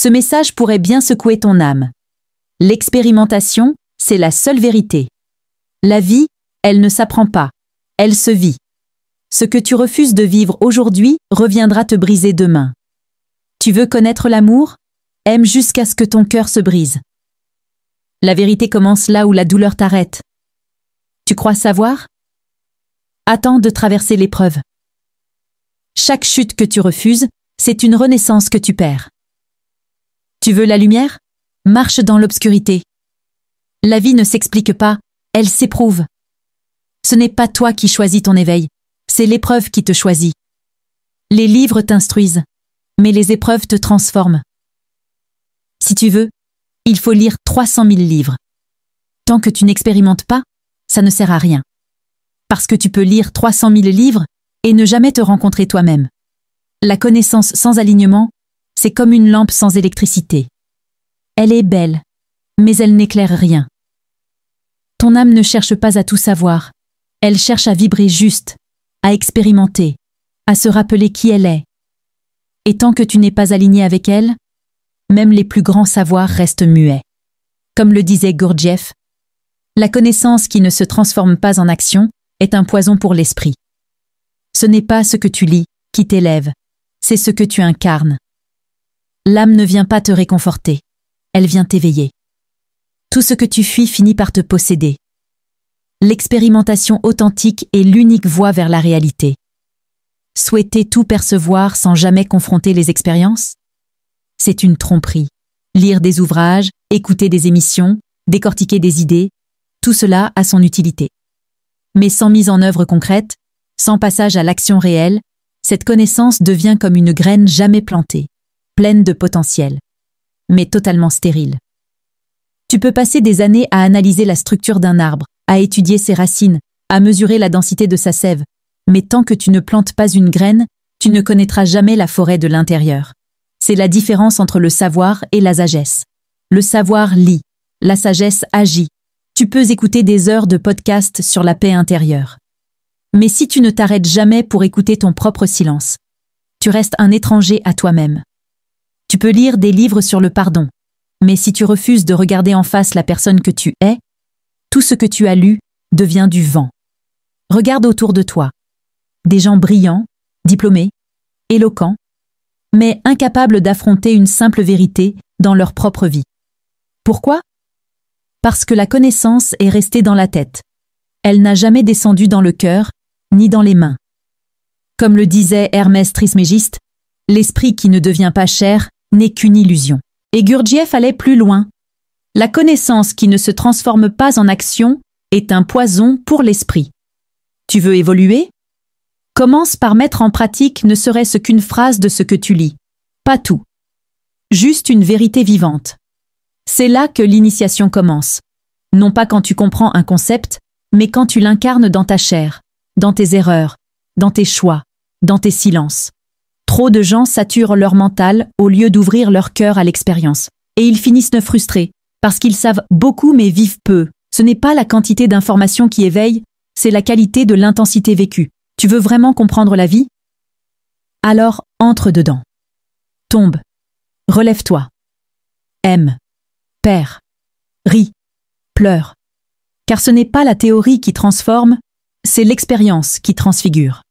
Ce message pourrait bien secouer ton âme. L'expérimentation, c'est la seule vérité. La vie, elle ne s'apprend pas, elle se vit. Ce que tu refuses de vivre aujourd'hui reviendra te briser demain. Tu veux connaître l'amour? Aime jusqu'à ce que ton cœur se brise. La vérité commence là où la douleur t'arrête. Tu crois savoir? Attends de traverser l'épreuve. Chaque chute que tu refuses, c'est une renaissance que tu perds. Tu veux la lumière? Marche dans l'obscurité. La vie ne s'explique pas, elle s'éprouve. Ce n'est pas toi qui choisis ton éveil, c'est l'épreuve qui te choisit. Les livres t'instruisent, mais les épreuves te transforment. Si tu veux, il faut lire 300 000 livres. Tant que tu n'expérimentes pas, ça ne sert à rien. Parce que tu peux lire 300 000 livres et ne jamais te rencontrer toi-même. La connaissance sans alignement, c'est comme une lampe sans électricité. Elle est belle, mais elle n'éclaire rien. Ton âme ne cherche pas à tout savoir. Elle cherche à vibrer juste, à expérimenter, à se rappeler qui elle est. Et tant que tu n'es pas aligné avec elle, même les plus grands savoirs restent muets. Comme le disait Gurdjieff, la connaissance qui ne se transforme pas en action est un poison pour l'esprit. Ce n'est pas ce que tu lis qui t'élève, c'est ce que tu incarnes. L'âme ne vient pas te réconforter, elle vient t'éveiller. Tout ce que tu fuis finit par te posséder. L'expérimentation authentique est l'unique voie vers la réalité. Souhaiter tout percevoir sans jamais confronter les expériences? C'est une tromperie. Lire des ouvrages, écouter des émissions, décortiquer des idées, tout cela a son utilité. Mais sans mise en œuvre concrète, sans passage à l'action réelle, cette connaissance devient comme une graine jamais plantée, pleine de potentiel, mais totalement stérile. Tu peux passer des années à analyser la structure d'un arbre, à étudier ses racines, à mesurer la densité de sa sève, mais tant que tu ne plantes pas une graine, tu ne connaîtras jamais la forêt de l'intérieur. C'est la différence entre le savoir et la sagesse. Le savoir lit, la sagesse agit. Tu peux écouter des heures de podcast sur la paix intérieure. Mais si tu ne t'arrêtes jamais pour écouter ton propre silence, tu restes un étranger à toi-même. Tu peux lire des livres sur le pardon, mais si tu refuses de regarder en face la personne que tu es, tout ce que tu as lu devient du vent. Regarde autour de toi. Des gens brillants, diplômés, éloquents, mais incapables d'affronter une simple vérité dans leur propre vie. Pourquoi? Parce que la connaissance est restée dans la tête. Elle n'a jamais descendu dans le cœur, ni dans les mains. Comme le disait Hermès Trismégiste, l'esprit qui ne devient pas chair n'est qu'une illusion. Et Gurdjieff allait plus loin. La connaissance qui ne se transforme pas en action est un poison pour l'esprit. Tu veux évoluer? Commence par mettre en pratique ne serait-ce qu'une phrase de ce que tu lis. Pas tout. Juste une vérité vivante. C'est là que l'initiation commence. Non pas quand tu comprends un concept, mais quand tu l'incarnes dans ta chair, dans tes erreurs, dans tes choix, dans tes silences. Trop de gens saturent leur mental au lieu d'ouvrir leur cœur à l'expérience. Et ils finissent frustrés, parce qu'ils savent beaucoup mais vivent peu. Ce n'est pas la quantité d'informations qui éveille, c'est la qualité de l'intensité vécue. Tu veux vraiment comprendre la vie? Alors, entre dedans. Tombe. Relève-toi. Aime. Perds. Ris. Pleure. Car ce n'est pas la théorie qui transforme, c'est l'expérience qui transfigure.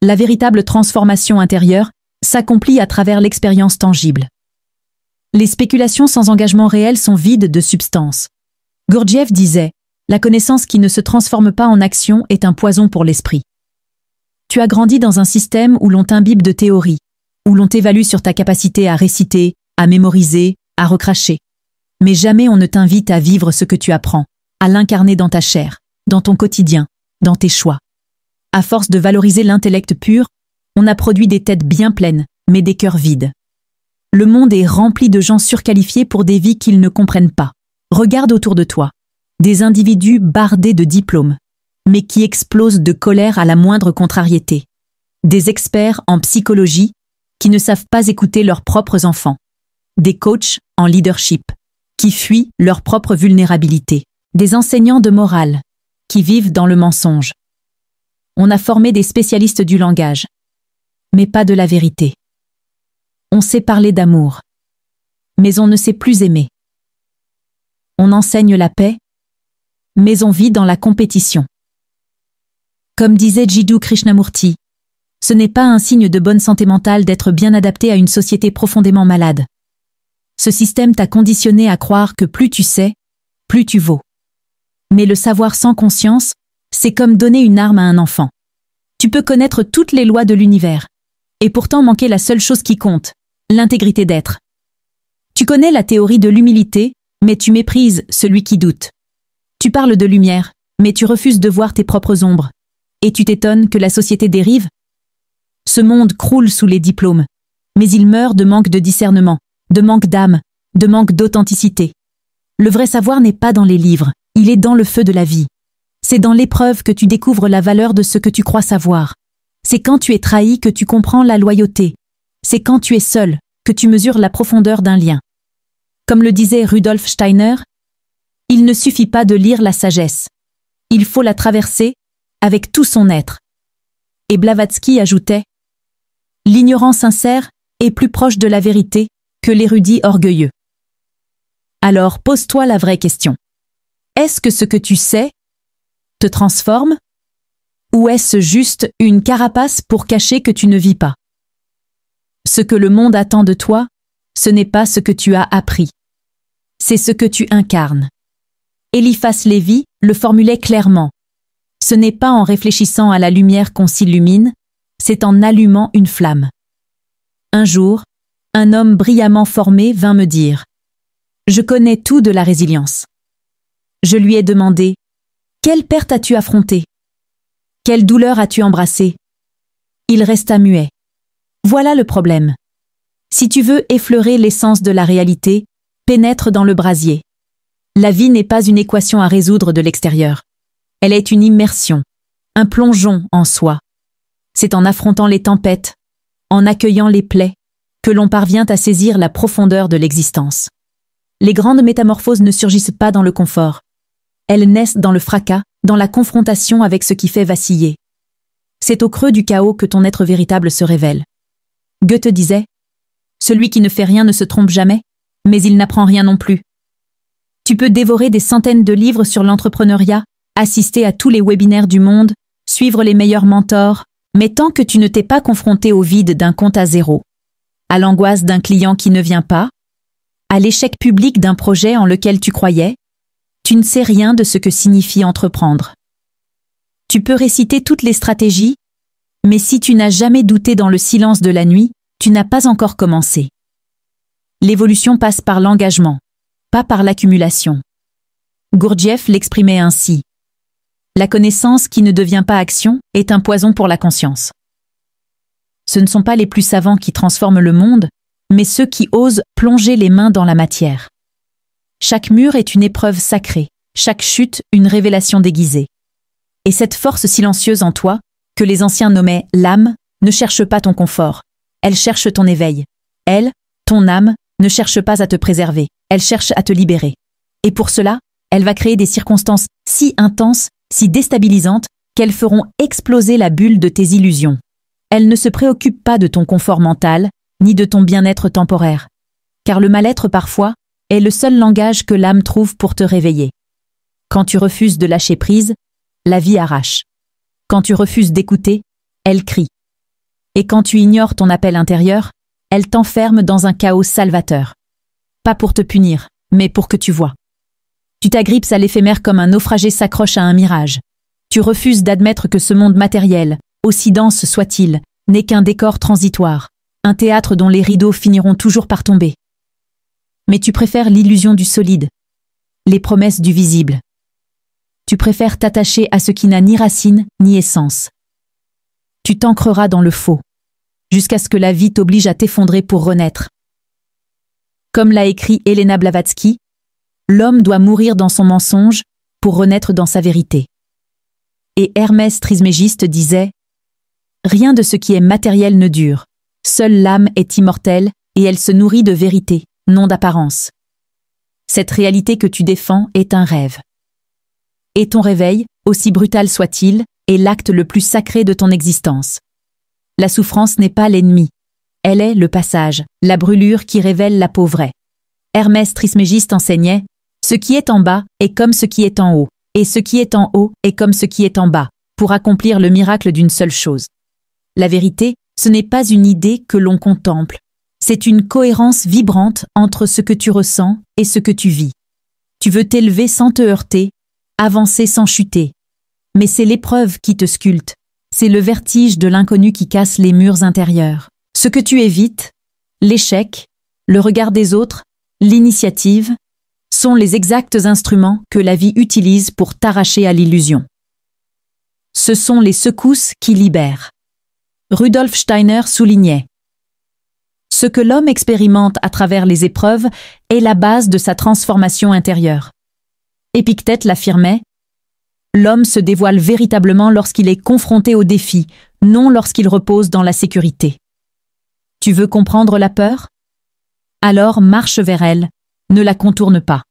La véritable transformation intérieure s'accomplit à travers l'expérience tangible. Les spéculations sans engagement réel sont vides de substance. Gurdjieff disait « La connaissance qui ne se transforme pas en action est un poison pour l'esprit ». Tu as grandi dans un système où l'on t'imbibe de théories, où l'on t'évalue sur ta capacité à réciter, à mémoriser, à recracher. Mais jamais on ne t'invite à vivre ce que tu apprends, à l'incarner dans ta chair, dans ton quotidien, dans tes choix. À force de valoriser l'intellect pur, on a produit des têtes bien pleines, mais des cœurs vides. Le monde est rempli de gens surqualifiés pour des vies qu'ils ne comprennent pas. Regarde autour de toi. Des individus bardés de diplômes, mais qui explosent de colère à la moindre contrariété. Des experts en psychologie qui ne savent pas écouter leurs propres enfants. Des coachs en leadership qui fuient leur propre vulnérabilité. Des enseignants de morale qui vivent dans le mensonge. On a formé des spécialistes du langage, mais pas de la vérité. On sait parler d'amour, mais on ne sait plus aimer. On enseigne la paix, mais on vit dans la compétition. Comme disait Jiddu Krishnamurti, ce n'est pas un signe de bonne santé mentale d'être bien adapté à une société profondément malade. Ce système t'a conditionné à croire que plus tu sais, plus tu vaux. Mais le savoir sans conscience, c'est comme donner une arme à un enfant. Tu peux connaître toutes les lois de l'univers, et pourtant manquer la seule chose qui compte, l'intégrité d'être. Tu connais la théorie de l'humilité, mais tu méprises celui qui doute. Tu parles de lumière, mais tu refuses de voir tes propres ombres. Et tu t'étonnes que la société dérive? Ce monde croule sous les diplômes, mais il meurt de manque de discernement, de manque d'âme, de manque d'authenticité. Le vrai savoir n'est pas dans les livres, il est dans le feu de la vie. C'est dans l'épreuve que tu découvres la valeur de ce que tu crois savoir. C'est quand tu es trahi que tu comprends la loyauté. C'est quand tu es seul que tu mesures la profondeur d'un lien. Comme le disait Rudolf Steiner, il ne suffit pas de lire la sagesse. Il faut la traverser avec tout son être. Et Blavatsky ajoutait « L'ignorant sincère est plus proche de la vérité que l'érudit orgueilleux. » Alors pose-toi la vraie question. Est-ce que ce que tu sais te transforme? Ou est-ce juste une carapace pour cacher que tu ne vis pas? Ce que le monde attend de toi, ce n'est pas ce que tu as appris. C'est ce que tu incarnes. Eliphas Lévi le formulait clairement. Ce n'est pas en réfléchissant à la lumière qu'on s'illumine, c'est en allumant une flamme. Un jour, un homme brillamment formé vint me dire « Je connais tout de la résilience. » Je lui ai demandé « Quelle perte as-tu affrontée? Quelle douleur as-tu embrassée ?» Il resta muet. Voilà le problème. Si tu veux effleurer l'essence de la réalité, pénètre dans le brasier. La vie n'est pas une équation à résoudre de l'extérieur. Elle est une immersion, un plongeon en soi. C'est en affrontant les tempêtes, en accueillant les plaies, que l'on parvient à saisir la profondeur de l'existence. Les grandes métamorphoses ne surgissent pas dans le confort. Elles naissent dans le fracas, dans la confrontation avec ce qui fait vaciller. C'est au creux du chaos que ton être véritable se révèle. Goethe disait « Celui qui ne fait rien ne se trompe jamais, mais il n'apprend rien non plus. » Tu peux dévorer des centaines de livres sur l'entrepreneuriat, assister à tous les webinaires du monde, suivre les meilleurs mentors, mais tant que tu ne t'es pas confronté au vide d'un compte à zéro, à l'angoisse d'un client qui ne vient pas, à l'échec public d'un projet en lequel tu croyais, tu ne sais rien de ce que signifie entreprendre. Tu peux réciter toutes les stratégies, mais si tu n'as jamais douté dans le silence de la nuit, tu n'as pas encore commencé. L'évolution passe par l'engagement, pas par l'accumulation. Gurdjieff l'exprimait ainsi. La connaissance qui ne devient pas action est un poison pour la conscience. Ce ne sont pas les plus savants qui transforment le monde, mais ceux qui osent plonger les mains dans la matière. Chaque mur est une épreuve sacrée, chaque chute une révélation déguisée. Et cette force silencieuse en toi, que les anciens nommaient l'âme, ne cherche pas ton confort, elle cherche ton éveil. Elle, ton âme, ne cherche pas à te préserver, elle cherche à te libérer. Et pour cela, elle va créer des circonstances si intenses, si déstabilisantes, qu'elles feront exploser la bulle de tes illusions. Elle ne se préoccupe pas de ton confort mental, ni de ton bien-être temporaire. Car le mal-être parfois est le seul langage que l'âme trouve pour te réveiller. Quand tu refuses de lâcher prise, la vie arrache. Quand tu refuses d'écouter, elle crie. Et quand tu ignores ton appel intérieur, elle t'enferme dans un chaos salvateur. Pas pour te punir, mais pour que tu vois. Tu t'agrippes à l'éphémère comme un naufragé s'accroche à un mirage. Tu refuses d'admettre que ce monde matériel, aussi dense soit-il, n'est qu'un décor transitoire, un théâtre dont les rideaux finiront toujours par tomber. Mais tu préfères l'illusion du solide, les promesses du visible. Tu préfères t'attacher à ce qui n'a ni racine ni essence. Tu t'ancreras dans le faux, jusqu'à ce que la vie t'oblige à t'effondrer pour renaître. Comme l'a écrit Elena Blavatsky, l'homme doit mourir dans son mensonge pour renaître dans sa vérité. Et Hermès Trismégiste disait « Rien de ce qui est matériel ne dure. Seule l'âme est immortelle et elle se nourrit de vérité, non d'apparence. Cette réalité que tu défends est un rêve. Et ton réveil, aussi brutal soit-il, est l'acte le plus sacré de ton existence. La souffrance n'est pas l'ennemi. Elle est le passage, la brûlure qui révèle la peau vraie. Hermès Trismégiste enseignait « Ce qui est en bas est comme ce qui est en haut, et ce qui est en haut est comme ce qui est en bas », pour accomplir le miracle d'une seule chose. La vérité, ce n'est pas une idée que l'on contemple, c'est une cohérence vibrante entre ce que tu ressens et ce que tu vis. Tu veux t'élever sans te heurter, avancer sans chuter. Mais c'est l'épreuve qui te sculpte, c'est le vertige de l'inconnu qui casse les murs intérieurs. Ce que tu évites, l'échec, le regard des autres, l'initiative, sont les exacts instruments que la vie utilise pour t'arracher à l'illusion. Ce sont les secousses qui libèrent. Rudolf Steiner soulignait « Ce que l'homme expérimente à travers les épreuves est la base de sa transformation intérieure. » Épictète l'affirmait « L'homme se dévoile véritablement lorsqu'il est confronté aux défis, non lorsqu'il repose dans la sécurité. » Tu veux comprendre la peur? Alors marche vers elle, ne la contourne pas.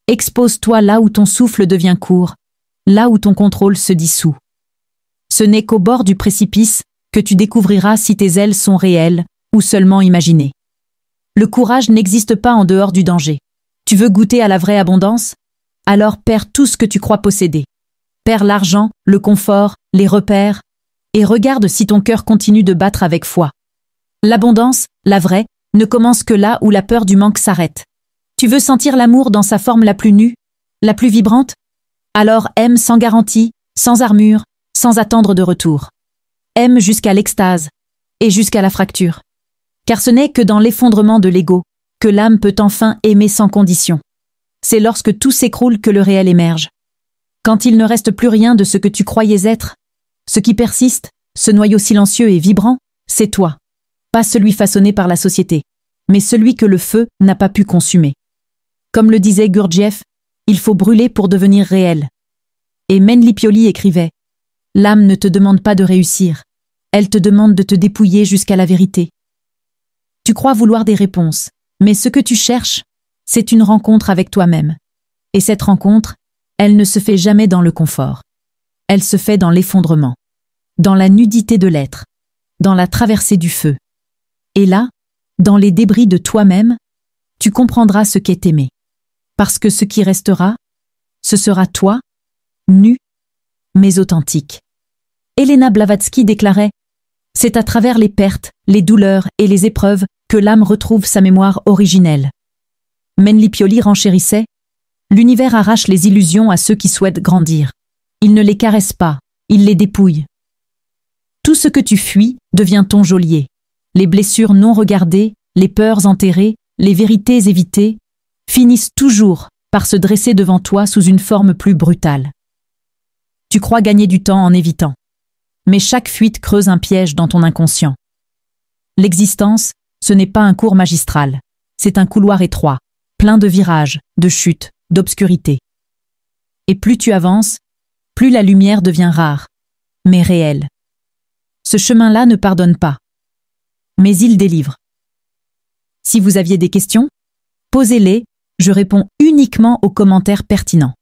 Expose-toi là où ton souffle devient court, là où ton contrôle se dissout. Ce n'est qu'au bord du précipice que tu découvriras si tes ailes sont réelles ou seulement imaginées. Le courage n'existe pas en dehors du danger. Tu veux goûter à la vraie abondance? Alors perds tout ce que tu crois posséder. Perds l'argent, le confort, les repères, et regarde si ton cœur continue de battre avec foi. L'abondance, la vraie, ne commence que là où la peur du manque s'arrête. Tu veux sentir l'amour dans sa forme la plus nue, la plus vibrante? Alors aime sans garantie, sans armure, sans attendre de retour. Aime jusqu'à l'extase et jusqu'à la fracture. Car ce n'est que dans l'effondrement de l'ego que l'âme peut enfin aimer sans condition. C'est lorsque tout s'écroule que le réel émerge. Quand il ne reste plus rien de ce que tu croyais être, ce qui persiste, ce noyau silencieux et vibrant, c'est toi. Pas celui façonné par la société, mais celui que le feu n'a pas pu consumer. Comme le disait Gurdjieff, il faut brûler pour devenir réel. Et Manly Pioli écrivait « L'âme ne te demande pas de réussir, elle te demande de te dépouiller jusqu'à la vérité. » Tu crois vouloir des réponses, mais ce que tu cherches, c'est une rencontre avec toi-même. Et cette rencontre, elle ne se fait jamais dans le confort. Elle se fait dans l'effondrement, dans la nudité de l'être, dans la traversée du feu. Et là, dans les débris de toi-même, tu comprendras ce qu'est aimer. Parce que ce qui restera, ce sera toi, nu, mais authentique. Elena Blavatsky déclarait « C'est à travers les pertes, les douleurs et les épreuves que l'âme retrouve sa mémoire originelle. » Manly Pioli renchérissait « L'univers arrache les illusions à ceux qui souhaitent grandir. Il ne les caresse pas, il les dépouille. Tout ce que tu fuis devient ton geôlier. Les blessures non regardées, les peurs enterrées, les vérités évitées, finissent toujours par se dresser devant toi sous une forme plus brutale. Tu crois gagner du temps en évitant. Mais chaque fuite creuse un piège dans ton inconscient. L'existence, ce n'est pas un cours magistral, c'est un couloir étroit, plein de virages, de chutes, d'obscurité. Et plus tu avances, plus la lumière devient rare, mais réelle. Ce chemin-là ne pardonne pas, mais il délivre. Si vous aviez des questions, posez-les, je réponds uniquement aux commentaires pertinents.